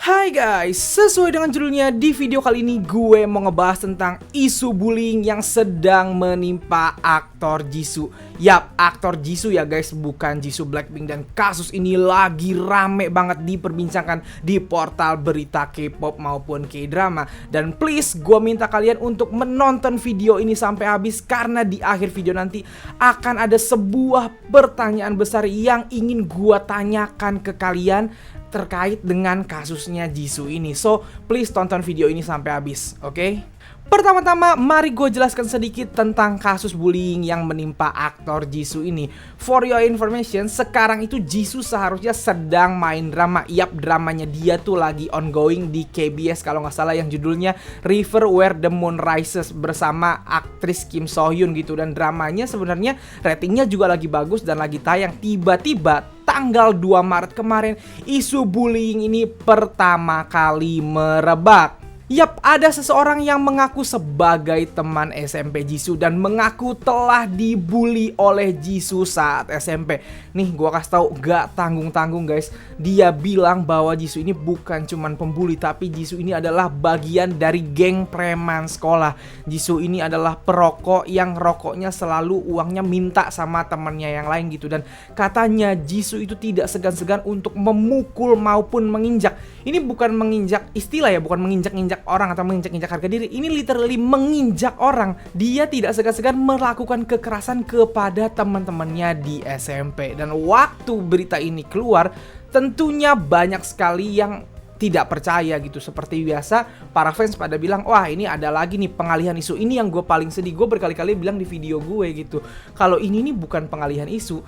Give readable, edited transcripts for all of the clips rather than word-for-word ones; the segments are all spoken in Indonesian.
Hai guys, sesuai dengan judulnya di video kali ini gue mau ngebahas tentang isu bullying yang sedang menimpa aktor Jisoo. Yap, aktor Jisoo ya guys, bukan Jisoo Blackpink. Dan kasus ini lagi rame banget diperbincangkan di portal berita K-pop maupun K-drama. Dan please, gue minta kalian untuk menonton video ini sampai habis, karena di akhir video nanti akan ada sebuah pertanyaan besar yang ingin gue tanyakan ke kalian terkait dengan kasusnya Jisoo ini. So, please tonton video ini sampai habis, oke? Pertama-tama, mari gue jelaskan sedikit tentang kasus bullying yang menimpa aktor Jisoo ini. For your information, sekarang itu Jisoo seharusnya sedang main drama. Yap, dramanya dia tuh lagi ongoing di KBS kalau nggak salah, yang judulnya River Where the Moon Rises bersama aktris Kim So Hyun gitu. Dan dramanya sebenarnya ratingnya juga lagi bagus dan lagi tayang. Tiba-tiba tanggal 2 Maret kemarin, isu bullying ini pertama kali merebak. Yap, ada seseorang yang mengaku sebagai teman SMP Jisoo dan mengaku telah dibully oleh Jisoo saat SMP. Nih, gua kasih tahu gak tanggung-tanggung guys. Dia bilang bahwa Jisoo ini bukan cuman pembuli, tapi Jisoo ini adalah bagian dari geng preman sekolah. Jisoo ini adalah perokok yang rokoknya selalu uangnya minta sama temannya yang lain gitu. Dan katanya Jisoo itu tidak segan-segan untuk memukul maupun menginjak. Ini bukan menginjak istilah ya, bukan menginjak-injak orang atau menginjak-injak harga diri. Ini literally menginjak orang. Dia tidak segan-segan melakukan kekerasan kepada teman-temannya di SMP. Dan waktu berita ini keluar, tentunya banyak sekali yang tidak percaya gitu. Seperti biasa, para fans pada bilang, wah ini ada lagi nih pengalihan isu. Ini yang gue paling sedih. Gue berkali-kali bilang di video gue gitu, kalau ini nih bukan pengalihan isu.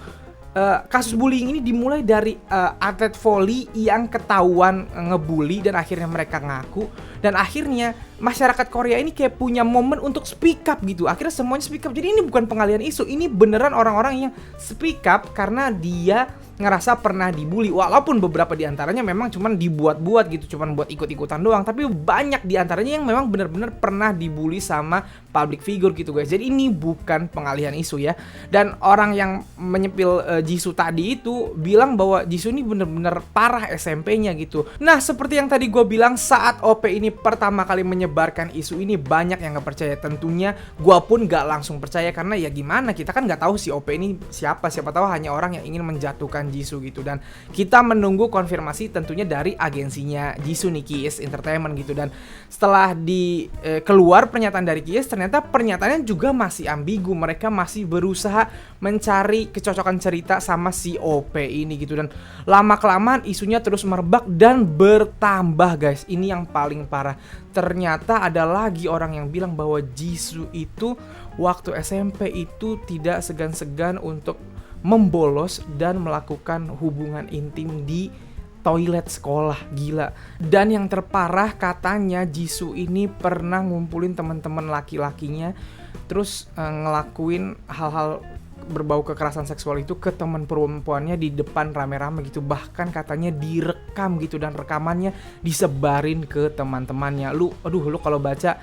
Kasus bullying ini dimulai dari atlet voli yang ketahuan ngebully dan akhirnya mereka ngaku, dan akhirnya masyarakat Korea ini kayak punya momen untuk speak up gitu. Akhirnya semuanya speak up. Jadi ini bukan pengalihan isu, ini beneran orang-orang yang speak up karena dia ngerasa pernah dibully. Walaupun beberapa diantaranya memang cuman dibuat-buat gitu, cuman buat ikut-ikutan doang. Tapi banyak diantaranya yang memang bener-bener pernah dibully sama public figure gitu guys. Jadi ini bukan pengalihan isu ya. Dan orang yang menyepil Jisoo tadi itu bilang bahwa Jisoo ini bener-bener parah SMP-nya gitu. Nah, seperti yang tadi gue bilang, saat OP ini pertama kali menyebarkan isu ini, banyak yang gak percaya. Tentunya gue pun gak langsung percaya, karena ya gimana, kita kan gak tahu si OP ini siapa. Siapa tahu hanya orang yang ingin menjatuhkan Jisoo gitu. Dan kita menunggu konfirmasi tentunya dari agensinya Jisoo nih, KIS Entertainment gitu. Dan setelah keluar pernyataan dari KIS, ternyata pernyataannya juga masih ambigu. Mereka masih berusaha mencari kecocokan cerita sama si OP ini gitu. Dan lama-kelamaan isunya terus merebak dan bertambah guys. Ini yang paling parah. Ternyata ada lagi orang yang bilang bahwa Jisoo itu waktu SMP itu tidak segan-segan untuk membolos dan melakukan hubungan intim di toilet sekolah. Gila. Dan yang terparah, katanya Jisoo ini pernah ngumpulin teman-teman laki-lakinya, terus ngelakuin hal-hal berbau kekerasan seksual itu ke teman perempuannya di depan rame-rame gitu. Bahkan katanya direkam gitu, dan rekamannya disebarin ke teman-temannya. Lu kalau baca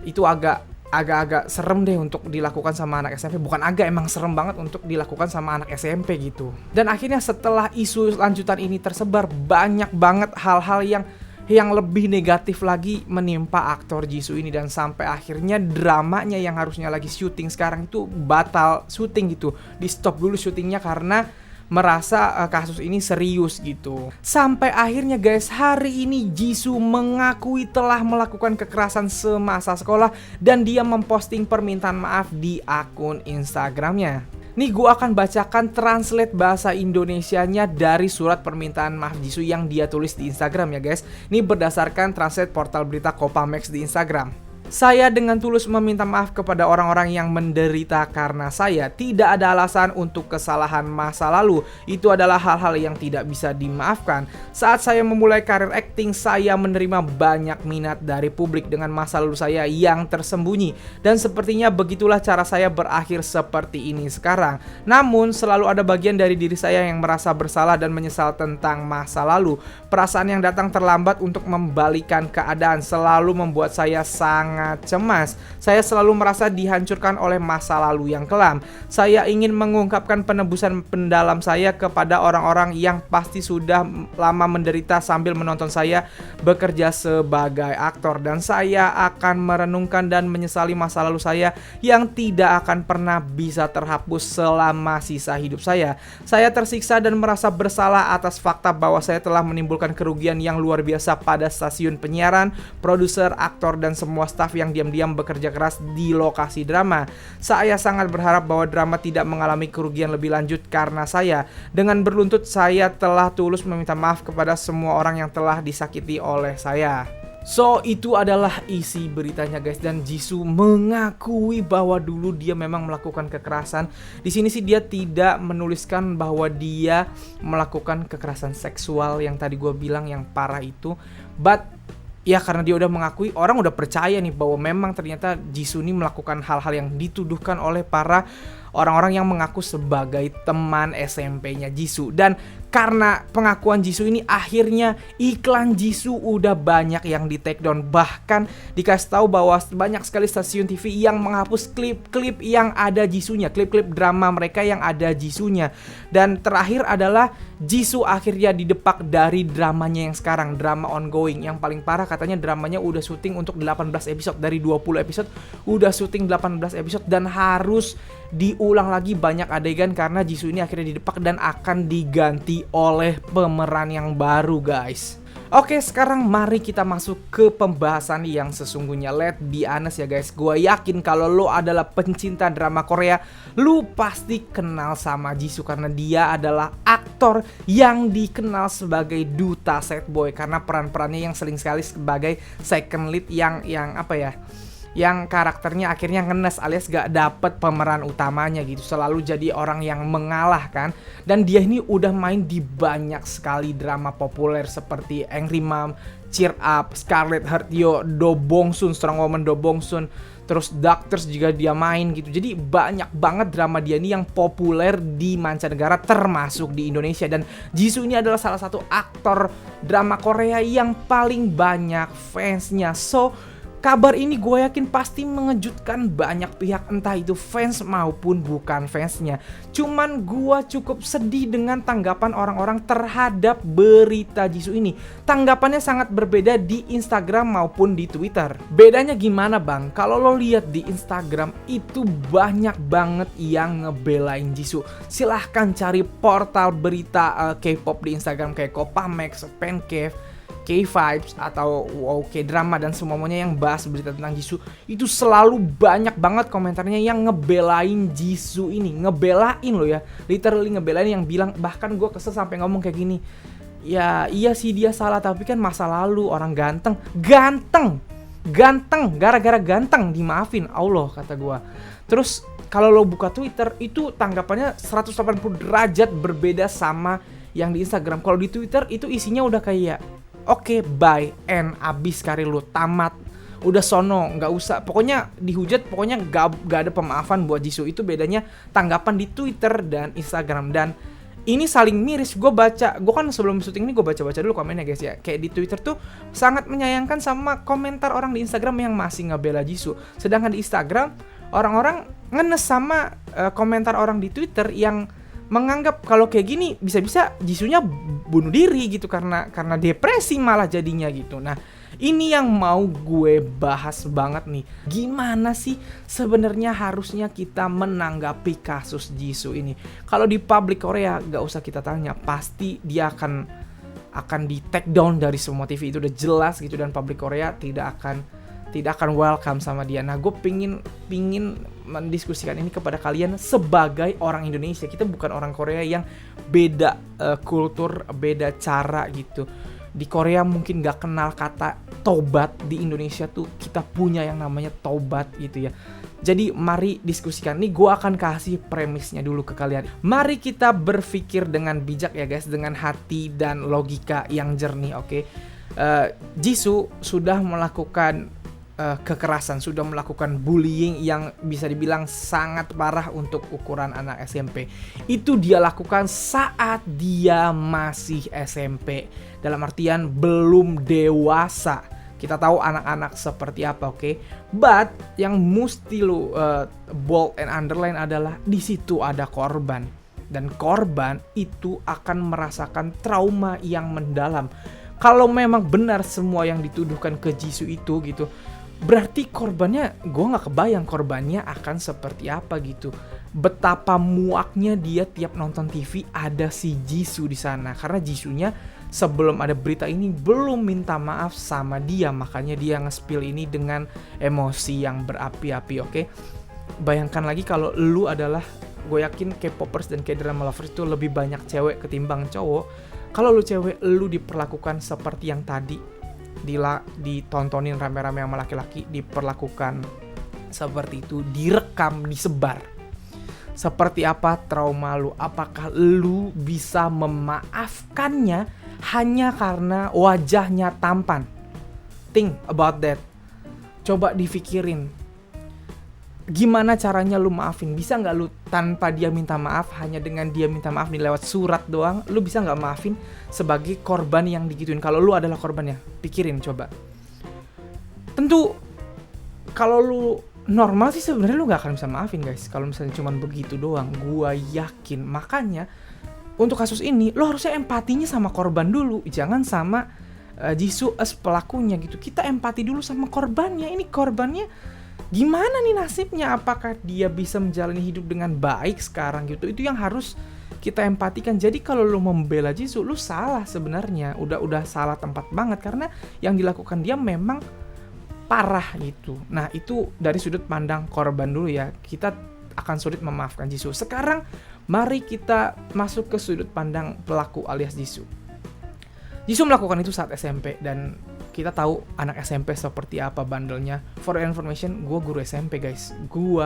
itu agak-agak serem deh untuk dilakukan sama anak SMP. Bukan agak, emang serem banget untuk dilakukan sama anak SMP gitu. Dan akhirnya setelah isu lanjutan ini tersebar, banyak banget hal-hal yang lebih negatif lagi menimpa aktor Jisoo ini. Dan sampai akhirnya dramanya yang harusnya lagi syuting sekarang itu batal syuting gitu. Di stop dulu syutingnya karena merasa kasus ini serius gitu. Sampai akhirnya guys, hari ini Jisoo mengakui telah melakukan kekerasan semasa sekolah, dan dia memposting permintaan maaf di akun Instagramnya. Nih, gue akan bacakan translate bahasa Indonesianya dari surat permintaan maaf Jisoo yang dia tulis di Instagram ya guys. Ini berdasarkan translate portal berita Kopamax di Instagram. Saya dengan tulus meminta maaf kepada orang-orang yang menderita karena saya tidak ada alasan untuk kesalahan masa lalu. Itu adalah hal-hal yang tidak bisa dimaafkan. Saat saya memulai karir akting, saya menerima banyak minat dari publik dengan masa lalu saya yang tersembunyi. Dan sepertinya begitulah cara saya berakhir seperti ini sekarang. Namun selalu ada bagian dari diri saya yang merasa bersalah dan menyesal tentang masa lalu. Perasaan yang datang terlambat untuk membalikan keadaan selalu membuat saya sangat sangat cemas. Saya selalu merasa dihancurkan oleh masa lalu yang kelam. Saya ingin mengungkapkan penebusan pendalam saya kepada orang-orang yang pasti sudah lama menderita sambil menonton saya bekerja sebagai aktor. Dan saya akan merenungkan dan menyesali masa lalu saya yang tidak akan pernah bisa terhapus selama sisa hidup saya. Saya tersiksa dan merasa bersalah atas fakta bahwa saya telah menimbulkan kerugian yang luar biasa pada stasiun penyiaran, produser, aktor, dan semua staf yang diam-diam bekerja keras di lokasi drama. Saya sangat berharap bahwa drama tidak mengalami kerugian lebih lanjut karena saya. Dengan berluntut, saya telah tulus meminta maaf kepada semua orang yang telah disakiti oleh saya. So, itu adalah isi beritanya guys, dan Jisoo mengakui bahwa dulu dia memang melakukan kekerasan. Di sini sih dia tidak menuliskan bahwa dia melakukan kekerasan seksual yang tadi gue bilang yang parah itu. But ya karena dia udah mengakui, orang udah percaya nih bahwa memang ternyata Jisoo ini melakukan hal-hal yang dituduhkan oleh para orang-orang yang mengaku sebagai teman SMP-nya Jisoo. Dan karena pengakuan Jisoo ini, akhirnya iklan Jisoo udah banyak yang di take down. Bahkan dikasih tahu bahwa banyak sekali stasiun TV yang menghapus klip-klip yang ada Jisoo-nya, klip-klip drama mereka yang ada Jisoo-nya. Dan terakhir adalah Jisoo akhirnya didepak dari dramanya yang sekarang, drama ongoing. Yang paling parah katanya dramanya udah syuting untuk 18 episode, dari 20 episode udah syuting 18 episode dan harus diulang lagi banyak adegan karena Jisoo ini akhirnya didepak dan akan diganti oleh pemeran yang baru guys. Oke, sekarang mari kita masuk ke pembahasan yang sesungguhnya. Let's be honest ya guys, gue yakin kalau lo adalah pencinta drama Korea, lo pasti kenal sama Jisoo karena dia adalah aktor yang dikenal sebagai duta sad boy karena peran-perannya yang sering sekali sebagai second lead yang apa ya, yang karakternya akhirnya ngenes alias gak dapet pemeran utamanya gitu, selalu jadi orang yang mengalah kan. Dan dia ini udah main di banyak sekali drama populer seperti Angry Mom, Cheer Up, Scarlet Heart Yo, Do Bong-soon, Strong Woman Do Bong-soon, terus Doctors juga dia main gitu. Jadi banyak banget drama dia ini yang populer di mancanegara termasuk di Indonesia. Dan Jisoo ini adalah salah satu aktor drama Korea yang paling banyak fansnya. So kabar ini gue yakin pasti mengejutkan banyak pihak, entah itu fans maupun bukan fansnya. Cuman gue cukup sedih dengan tanggapan orang-orang terhadap berita Jisoo ini. Tanggapannya sangat berbeda di Instagram maupun di Twitter. Bedanya gimana bang? Kalau lo lihat di Instagram itu banyak banget yang ngebelain Jisoo. Silahkan cari portal berita K-pop di Instagram kayak Kopamex, Pancave, K-Vibes atau K-Drama dan semuanya yang bahas berita tentang Jisoo. Itu selalu banyak banget komentarnya yang ngebelain Jisoo ini. Ngebelain loh ya, literally ngebelain, yang bilang, bahkan gue kesel sampai ngomong kayak gini, ya iya sih dia salah tapi kan masa lalu, orang ganteng gara-gara ganteng dimaafin Allah, kata gue. Terus kalau lo buka Twitter itu tanggapannya 180 derajat berbeda sama yang di Instagram. Kalau di Twitter itu isinya udah kayak oke, bye, and abis karir lu, tamat, udah sono, nggak usah, pokoknya dihujat, pokoknya gak ada pemaafan buat Jisoo. Itu bedanya tanggapan di Twitter dan Instagram. Dan ini saling miris. Gue baca, gue kan sebelum syuting ini gue baca-baca dulu komennya guys ya. Kayak di Twitter tuh sangat menyayangkan sama komentar orang di Instagram yang masih ngebela Jisoo. Sedangkan di Instagram orang-orang ngenes sama komentar orang di Twitter yang menganggap kalau kayak gini bisa-bisa Jisoo-nya bunuh diri gitu karena depresi malah jadinya gitu. Nah, ini yang mau gue bahas banget nih. Gimana sih sebenarnya harusnya kita menanggapi kasus Jisoo ini? Kalau di publik Korea gak usah kita tanya, pasti dia akan di take down dari semua TV, itu udah jelas gitu. Dan publik Korea tidak akan welcome sama dia. Nah, gue pingin mendiskusikan ini kepada kalian sebagai orang Indonesia. Kita bukan orang Korea yang beda kultur, beda cara gitu. Di Korea mungkin gak kenal kata tobat. Di Indonesia tuh kita punya yang namanya tobat gitu ya. Jadi mari diskusikan. Nih gue akan kasih premisnya dulu ke kalian. Mari kita berpikir dengan bijak ya guys, dengan hati dan logika yang jernih, oke? Jisoo sudah melakukan kekerasan, sudah melakukan bullying yang bisa dibilang sangat parah untuk ukuran anak SMP. Itu dia lakukan saat dia masih SMP, dalam artian belum dewasa. Kita tahu anak-anak seperti apa, oke? But yang mesti lu bold and underline adalah di situ ada korban. Dan korban itu akan merasakan trauma yang mendalam. Kalau memang benar semua yang dituduhkan ke Jisoo itu gitu, berarti korbannya, gue nggak kebayang korbannya akan seperti apa gitu. Betapa muaknya dia tiap nonton TV ada si Jisoo di sana, karena Jisoo-nya sebelum ada berita ini belum minta maaf sama dia, makanya dia nge-spill ini dengan emosi yang berapi-api, oke? Bayangkan lagi kalau lu adalah, gue yakin K-popers dan K-drama lovers itu lebih banyak cewek ketimbang cowok. Kalau lu cewek, lu diperlakukan seperti yang tadi ditontonin rame-rame sama laki-laki, diperlakukan seperti itu, direkam, disebar. Seperti apa trauma lu? Apakah lu bisa memaafkannya hanya karena wajahnya tampan? Think about that. Coba difikirin. Gimana caranya lu maafin? Bisa nggak lu tanpa dia minta maaf, hanya dengan dia minta maaf nih lewat surat doang, lu bisa nggak maafin sebagai korban yang digituin? Kalau lu adalah korbannya, pikirin coba. Tentu kalau lu normal sih sebenarnya lu nggak akan bisa maafin guys. Kalau misalnya cuman begitu doang, gua yakin. Makanya untuk kasus ini lu harusnya empatinya sama korban dulu, jangan sama Jisoo as pelakunya gitu. Kita empati dulu sama korbannya. Ini korbannya gimana nih nasibnya? Apakah dia bisa menjalani hidup dengan baik sekarang gitu? Itu yang harus kita empatikan. Jadi kalau lu membela Jisoo, lu salah sebenarnya. Udah salah tempat banget, karena yang dilakukan dia memang parah gitu. Nah, itu dari sudut pandang korban dulu ya. Kita akan sulit memaafkan Jisoo. Sekarang mari kita masuk ke sudut pandang pelaku alias Jisoo. Jisoo melakukan itu saat SMP, dan kita tahu anak SMP seperti apa bandelnya. For information, gue guru SMP guys. Gue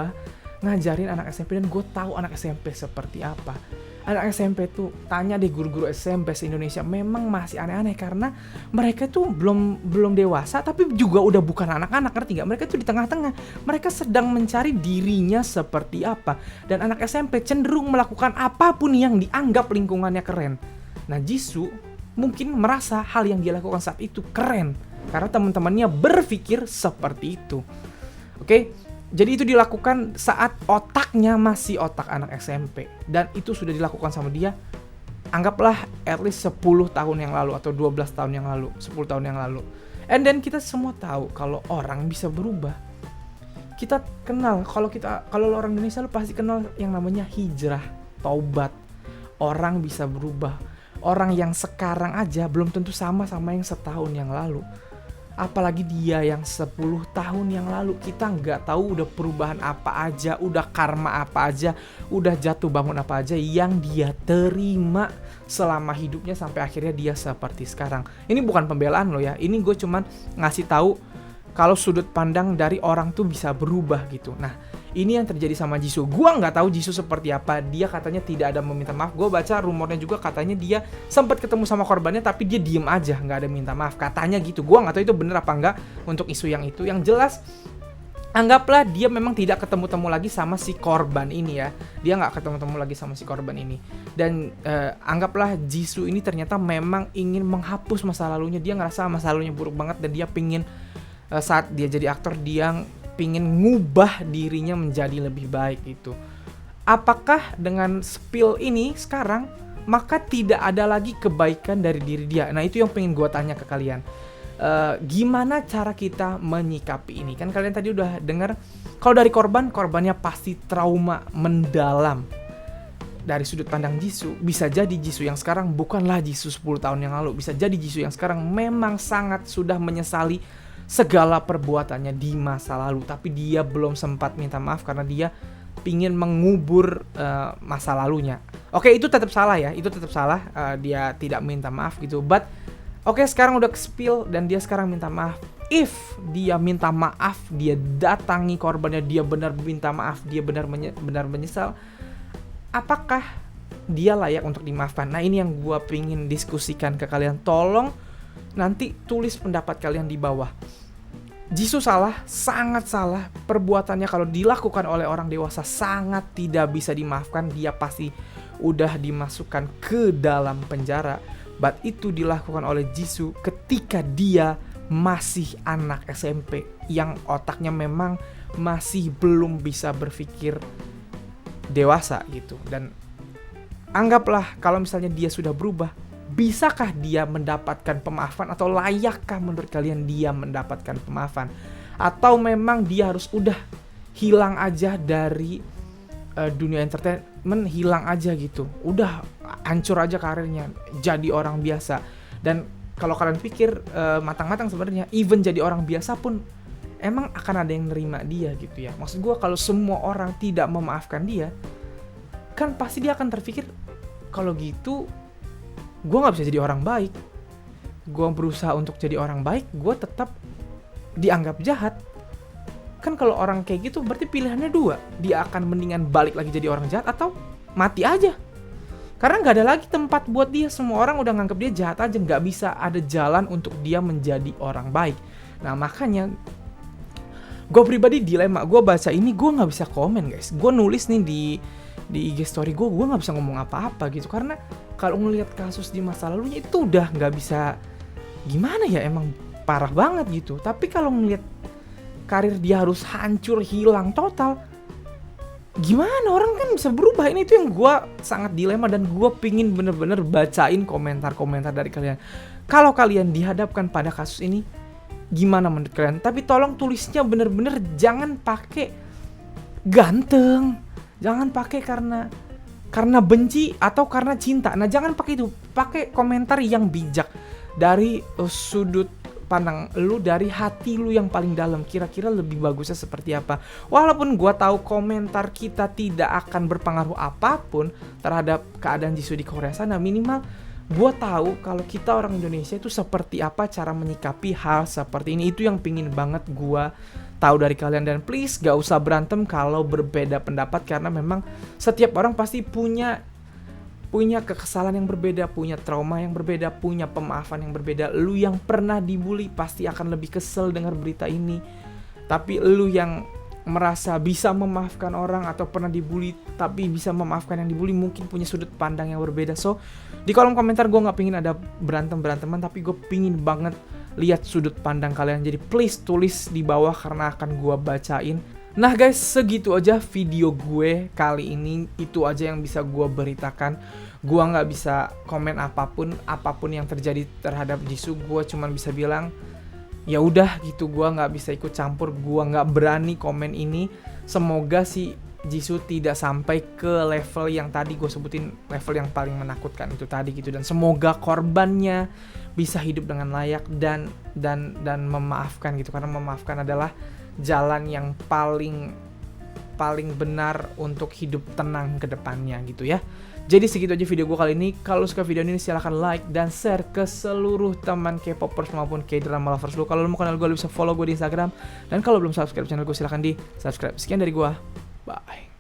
ngajarin anak SMP dan gue tahu anak SMP seperti apa. Anak SMP tuh, tanya deh guru-guru SMP se-Indonesia, memang masih aneh-aneh karena mereka tuh belum dewasa tapi juga udah bukan anak-anak, ngerti gak? Mereka tuh di tengah-tengah. Mereka sedang mencari dirinya seperti apa. Dan anak SMP cenderung melakukan apapun yang dianggap lingkungannya keren. Nah, Jisoo mungkin merasa hal yang dia lakukan saat itu keren karena teman-temannya berpikir seperti itu. Oke, jadi itu dilakukan saat otaknya masih otak anak SMP, dan itu sudah dilakukan sama dia anggaplah at least 10 tahun yang lalu atau 12 tahun yang lalu, 10 tahun yang lalu. And then kita semua tahu kalau orang bisa berubah. Kita kenal, kalau orang Indonesia lu pasti kenal yang namanya hijrah, taubat. Orang bisa berubah. Orang yang sekarang aja belum tentu sama yang setahun yang lalu. Apalagi dia yang 10 tahun yang lalu. Kita nggak tahu udah perubahan apa aja, udah karma apa aja, udah jatuh bangun apa aja yang dia terima selama hidupnya sampai akhirnya dia seperti sekarang. Ini bukan pembelaan lo ya, ini gue cuman ngasih tahu kalau sudut pandang dari orang tuh bisa berubah gitu. Nah, ini yang terjadi sama Jisoo. Gua nggak tahu Jisoo seperti apa. Dia katanya tidak ada meminta maaf. Gue baca rumornya juga katanya dia sempat ketemu sama korbannya tapi dia diem aja, nggak ada minta maaf. Katanya gitu. Gua nggak tahu itu bener apa enggak untuk isu yang itu. Yang jelas, anggaplah dia memang tidak ketemu-temu lagi sama si korban ini ya. Dia nggak ketemu-temu lagi sama si korban ini. Dan anggaplah Jisoo ini ternyata memang ingin menghapus masa lalunya. Dia ngerasa masa lalunya buruk banget dan dia pingin saat dia jadi aktor dia pingin ngubah dirinya menjadi lebih baik gitu. Apakah dengan spill ini sekarang maka tidak ada lagi kebaikan dari diri dia? Nah, itu yang pengen gue tanya ke kalian. Gimana cara kita menyikapi ini? Kan kalian tadi udah dengar kalau dari korbannya pasti trauma mendalam. Dari sudut pandang Jisoo, bisa jadi Jisoo yang sekarang bukanlah Jisoo 10 tahun yang lalu. Bisa jadi Jisoo yang sekarang memang sangat sudah menyesali segala perbuatannya di masa lalu, tapi dia belum sempat minta maaf karena dia pingin mengubur masa lalunya. Oke, itu tetap salah ya, itu tetap salah. Dia tidak minta maaf gitu. But oke, sekarang udah ke-spill dan dia sekarang minta maaf. If dia minta maaf, dia datangi korbannya, dia benar minta maaf, dia benar menyesal, apakah dia layak untuk dimaafkan? Nah, ini yang gue pingin diskusikan ke kalian. Tolong nanti tulis pendapat kalian di bawah. Jisoo salah, sangat salah. Perbuatannya kalau dilakukan oleh orang dewasa sangat tidak bisa dimaafkan. Dia pasti udah dimasukkan ke dalam penjara. But itu dilakukan oleh Jisoo ketika dia masih anak SMP yang otaknya memang masih belum bisa berpikir dewasa gitu. Dan anggaplah kalau misalnya dia sudah berubah, bisakah dia mendapatkan pemaafan atau layakkah menurut kalian dia mendapatkan pemaafan? Atau memang dia harus udah hilang aja dari dunia entertainment, hilang aja gitu, udah hancur aja karirnya, jadi orang biasa. Dan kalau kalian pikir matang-matang sebenarnya, even jadi orang biasa pun emang akan ada yang nerima dia gitu ya. Maksud gue, kalau semua orang tidak memaafkan dia, kan pasti dia akan terpikir, kalau gitu gue gak bisa jadi orang baik. Gue berusaha untuk jadi orang baik, gue tetap dianggap jahat. Kan kalau orang kayak gitu berarti pilihannya dua, dia akan mendingan balik lagi jadi orang jahat atau mati aja. Karena gak ada lagi tempat buat dia, semua orang udah nganggap dia jahat aja, gak bisa ada jalan untuk dia menjadi orang baik. Nah makanya gue pribadi dilema, gue baca ini gue gak bisa komen guys. Gue nulis nih di IG story gue gak bisa ngomong apa-apa gitu. Karena kalau ngelihat kasus di masa lalunya itu udah gak bisa, gimana ya, emang parah banget gitu. Tapi kalau ngelihat karir dia harus hancur, hilang total, gimana orang kan bisa berubah? Ini itu yang gue sangat dilema, dan gue pingin bener-bener bacain komentar-komentar dari kalian. Kalau kalian dihadapkan pada kasus ini, gimana menurut kalian? Tapi tolong tulisnya bener-bener jangan pakai ganteng, jangan pakai karena benci atau karena cinta. Nah jangan pakai itu, pakai komentar yang bijak dari sudut pandang lu, dari hati lu yang paling dalam, kira-kira lebih bagusnya seperti apa. Walaupun gue tahu komentar kita tidak akan berpengaruh apapun terhadap keadaan Jisoo di Korea sana, minimal gue tahu kalau kita orang Indonesia itu seperti apa cara menyikapi hal seperti ini. Itu yang pingin banget gue tahu dari kalian. Dan please gak usah berantem kalau berbeda pendapat, karena memang setiap orang pasti punya kekesalan yang berbeda, punya trauma yang berbeda, punya pemaafan yang berbeda. Lu yang pernah dibully pasti akan lebih kesel dengar berita ini. Tapi lu yang merasa bisa memaafkan orang atau pernah dibully tapi bisa memaafkan yang dibully, mungkin punya sudut pandang yang berbeda. So di kolom komentar gue gak pingin ada berantem-beranteman, tapi gue pingin banget lihat sudut pandang kalian. Jadi please tulis di bawah karena akan gue bacain. Nah guys, segitu aja video gue kali ini. Itu aja yang bisa gue beritakan. Gue gak bisa komen apapun yang terjadi terhadap Jisoo. Gue cuma bisa bilang ya udah gitu, gue gak bisa ikut campur, gue gak berani komen ini. Semoga si Jisoo tidak sampai ke level yang tadi gue sebutin, level yang paling menakutkan itu tadi gitu. Dan semoga korbannya bisa hidup dengan layak dan memaafkan gitu, karena memaafkan adalah jalan yang paling benar untuk hidup tenang ke depannya gitu ya. Jadi segitu aja video gue kali ini. Kalau suka video ini silahkan like dan share ke seluruh teman K-popers maupun K-drama lovers lu. Kalau lu mau kenal gue, lu bisa follow gue di Instagram. Dan kalau belum subscribe channel gue, silahkan di subscribe. Sekian dari gue, bye.